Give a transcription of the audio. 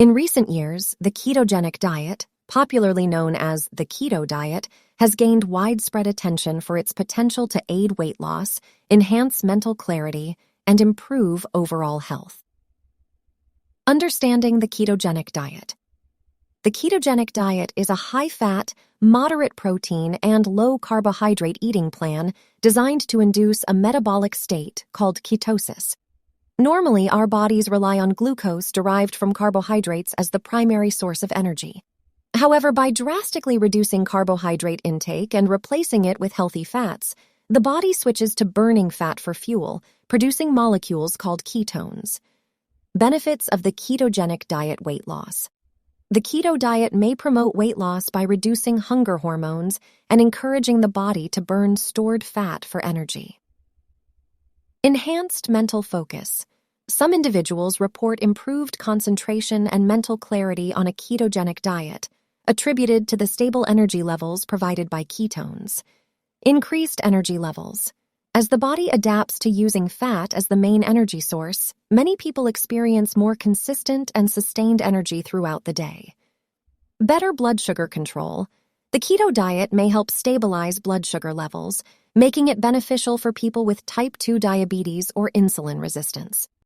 In recent years, the ketogenic diet, popularly known as the keto diet, has gained widespread attention for its potential to aid weight loss, enhance mental clarity, and improve overall health. Understanding the ketogenic diet. The ketogenic diet is a high-fat, moderate protein, and low-carbohydrate eating plan designed to induce a metabolic state called ketosis. Normally, our bodies rely on glucose derived from carbohydrates as the primary source of energy. However, by drastically reducing carbohydrate intake and replacing it with healthy fats, the body switches to burning fat for fuel, producing molecules called ketones. Benefits of the ketogenic diet weight loss. The keto diet may promote weight loss by reducing hunger hormones and encouraging the body to burn stored fat for energy. Enhanced mental focus. Some individuals report improved concentration and mental clarity on a ketogenic diet, attributed to the stable energy levels provided by ketones. Increased energy levels. As the body adapts to using fat as the main energy source, many people experience more consistent and sustained energy throughout the day. Better blood sugar control. The keto diet may help stabilize blood sugar levels, making it beneficial for people with type 2 diabetes or insulin resistance.